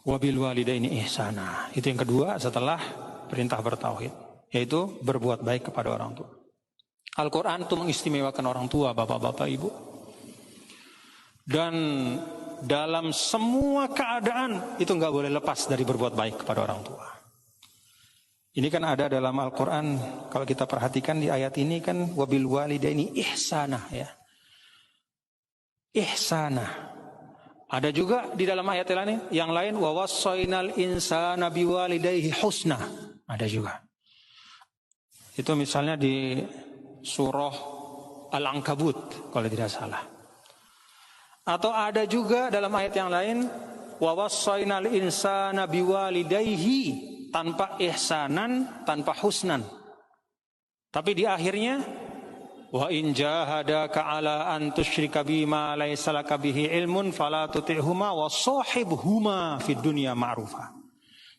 Wabil walidaini ihsana. Itu yang kedua setelah perintah bertauhid, yaitu berbuat baik kepada orang tua. Al-Quran itu mengistimewakan orang tua, bapak-bapak, ibu. Dan dalam semua keadaan itu nggak boleh lepas dari berbuat baik kepada orang tua. Ini kan ada dalam Al-Quran, kalau kita perhatikan di ayat ini kan wabil walidaini ihsana, ya. Ihsana. Ada juga di dalam ayat yang lain wa wassaynal insana biwalidayhi husna. Ada juga. Itu misalnya di surah Al-Ankabut kalau tidak salah. Atau ada juga dalam ayat yang lain wa wassaynal insana biwalidayhi, tanpa ihsanan, tanpa husnan. Tapi di akhirnya wa in jahadaka ala an tusyrika bima laysa laka bihi ilmun fala tuti'huma wa shahibhuma fid dunya ma'rufa.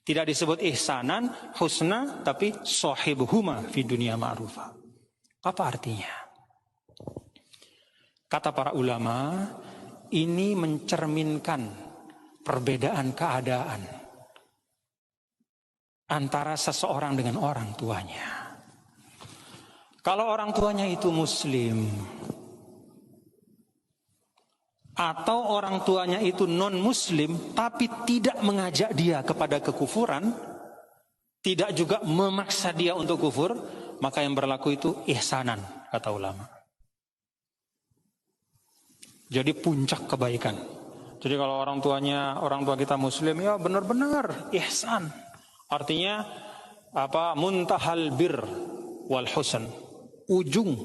Tidak disebut ihsanan, husna, tapi shahibhuma fid dunya ma'rufa. Apa artinya? Kata para ulama, ini mencerminkan perbedaan keadaan antara seseorang dengan orang tuanya. Kalau orang tuanya itu muslim atau orang tuanya itu non-muslim tapi tidak mengajak dia kepada kekufuran, tidak juga memaksa dia untuk kufur, maka yang berlaku itu ihsanan, kata ulama. Jadi puncak kebaikan. Jadi kalau orang tua kita muslim, ya benar-benar ihsan. Artinya apa? Muntahal bir wal husn. Ujung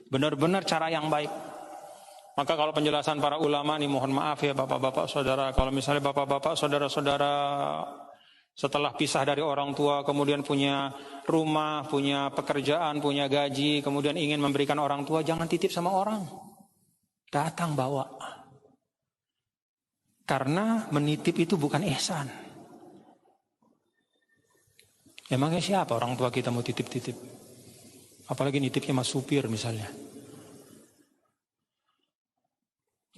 benar-benar cara yang baik. Maka kalau penjelasan para ulama nih, mohon maaf ya bapak-bapak saudara, kalau misalnya bapak-bapak saudara-saudara setelah pisah dari orang tua kemudian punya rumah, punya pekerjaan, punya gaji, kemudian ingin memberikan orang tua, jangan titip sama orang, datang bawa. Karena menitip itu bukan ihsan. Emangnya siapa orang tua kita mau titip-titip? Apalagi nitipnya mas supir misalnya.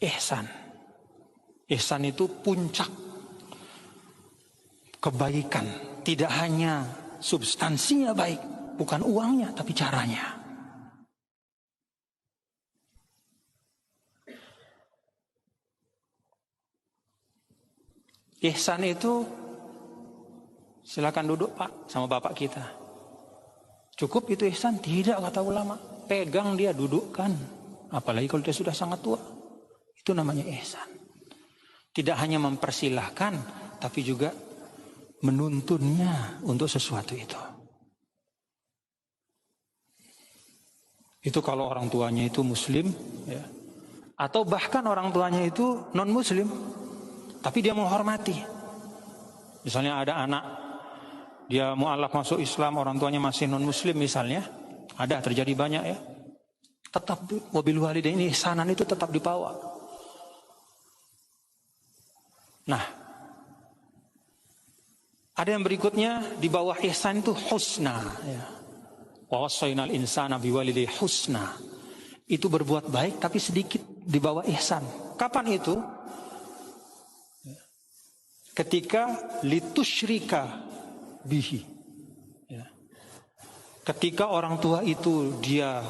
Ihsan. Ihsan itu puncak kebaikan. Tidak hanya substansinya baik, bukan uangnya, tapi caranya. Ihsan itu, silakan duduk Pak sama bapak kita. Cukup itu ihsan? Tidak, kata ulama. Pegang dia, dudukkan. Apalagi kalau dia sudah sangat tua. Itu namanya ihsan. Tidak hanya mempersilahkan, tapi juga menuntunnya untuk sesuatu itu. Itu kalau orang tuanya itu muslim, ya. Atau bahkan orang tuanya itu non muslim, tapi dia menghormati. Misalnya ada anak, dia mu'alaf masuk Islam, orang tuanya masih non muslim misalnya, ada, terjadi banyak ya. Tetap wabil walidaini ihsanan itu tetap dibawa. Nah, ada yang berikutnya di bawah ihsan itu husna, ya. Wa wassaynal insana biwalidayhi husna. Itu berbuat baik tapi sedikit di bawah ihsan. Kapan itu? Ketika litusyrika bihi, ya. Ketika orang tua itu dia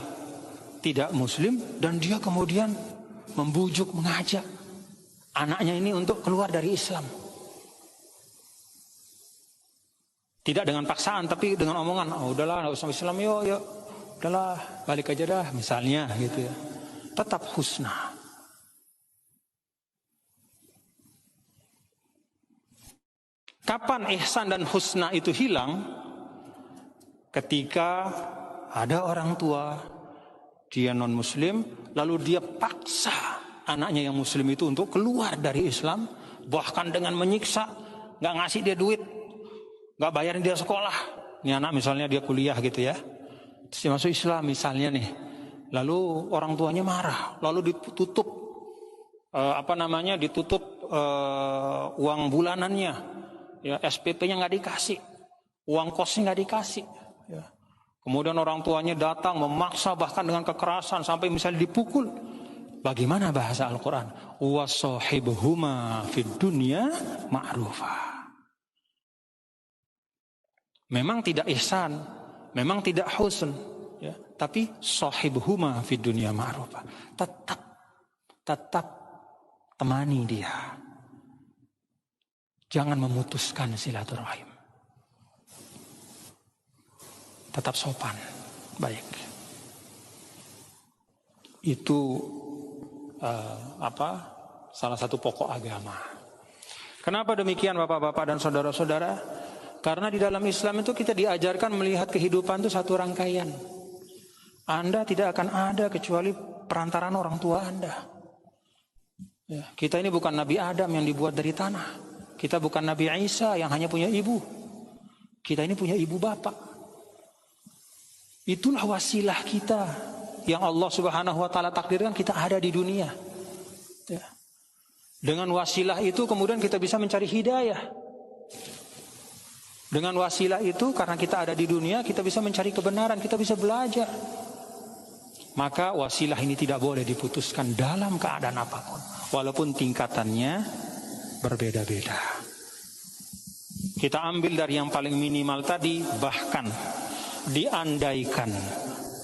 tidak muslim dan dia kemudian membujuk, mengajak anaknya ini untuk keluar dari Islam. Tidak dengan paksaan, tapi dengan omongan, oh udahlah nggak usah Islam, yuk, udahlah balik aja dah, misalnya gitu ya. Tetap husna. Kapan ihsan dan husna itu hilang? Ketika ada orang tua, dia non-muslim, lalu dia paksa anaknya yang muslim itu untuk keluar dari Islam, bahkan dengan menyiksa, gak ngasih dia duit, gak bayarin dia sekolah. Ini anak misalnya dia kuliah gitu ya, terus dia masuk Islam misalnya nih, lalu orang tuanya marah, lalu ditutup ditutup uang bulanannya, ya, SPP-nya nggak dikasih, uang kosnya nggak dikasih, ya. Kemudian orang tuanya datang memaksa bahkan dengan kekerasan sampai misalnya dipukul. Bagaimana bahasa Al-Quran? Wasohibuhuma fid dunya ma'rufa. Memang tidak ihsan, memang tidak husn, ya, tapi sohibuhuma fid dunya ma'rufa. Tetap temani dia. Jangan memutuskan silaturahim. Tetap sopan, baik. Itu salah satu pokok agama. Kenapa demikian Bapak-bapak dan saudara-saudara? Karena di dalam Islam itu kita diajarkan melihat kehidupan itu satu rangkaian. Anda tidak akan ada kecuali perantaraan orang tua Anda. Ya, kita ini bukan Nabi Adam yang dibuat dari tanah. Kita bukan Nabi Isa yang hanya punya ibu. Kita ini punya ibu bapak. Itulah wasilah kita yang Allah Subhanahu wa taala takdirkan kita ada di dunia. Ya. Dengan wasilah itu kemudian kita bisa mencari hidayah. Dengan wasilah itu karena kita ada di dunia kita bisa mencari kebenaran, kita bisa belajar. Maka wasilah ini tidak boleh diputuskan dalam keadaan apapun, walaupun tingkatannya berbeda-beda. Kita ambil dari yang paling minimal tadi, bahkan diandaikan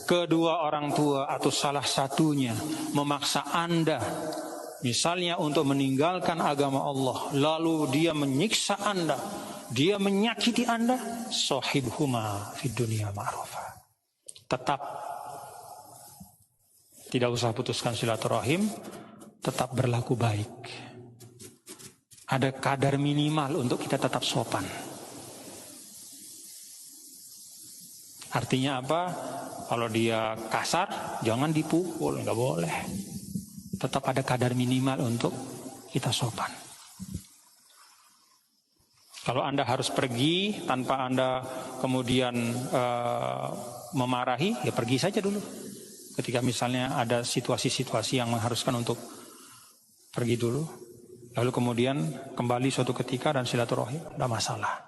kedua orang tua atau salah satunya memaksa Anda misalnya untuk meninggalkan agama Allah, lalu dia menyiksa Anda, dia menyakiti Anda, sohibhuma fid dunya ma'rufa. Tetap tidak usah putuskan silaturahim, tetap berlaku baik. Ada kadar minimal untuk kita tetap sopan. Artinya apa? Kalau dia kasar, jangan dipukul, nggak boleh. Tetap ada kadar minimal untuk kita sopan. Kalau Anda harus pergi tanpa Anda kemudian memarahi, ya pergi saja dulu. Ketika misalnya ada situasi-situasi yang mengharuskan untuk pergi dulu, lalu kemudian kembali suatu ketika dan silaturahim, tidak masalah.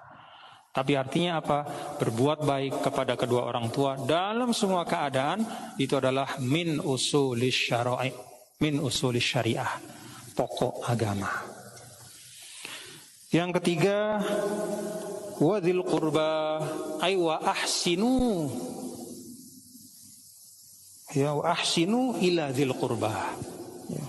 Tapi artinya apa? Berbuat baik kepada kedua orang tua dalam semua keadaan itu adalah min usulis syara'i, min usulis syariah, pokok agama. Yang ketiga, wadzil qurba ay wa ahsinu. Ya, wa ahsinu ila dzil qurba. Ya.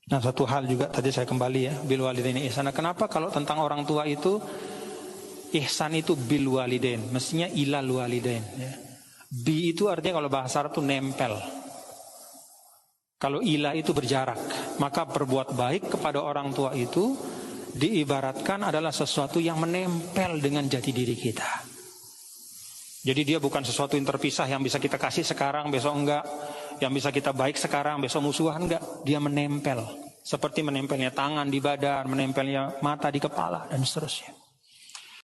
Nah, satu hal juga tadi saya kembali ya, bil walidaini ihsana. Kenapa kalau tentang orang tua itu ihsan itu bil walidain, mestinya ilal walidain ya. Bi itu artinya kalau bahasa Arab itu nempel. Kalau ila itu berjarak, maka berbuat baik kepada orang tua itu diibaratkan adalah sesuatu yang menempel dengan jati diri kita. Jadi dia bukan sesuatu yang terpisah yang bisa kita kasih sekarang, besok enggak. Yang bisa kita baik sekarang, besok musuhan enggak. Dia menempel. Seperti menempelnya tangan di badan, menempelnya mata di kepala, dan seterusnya.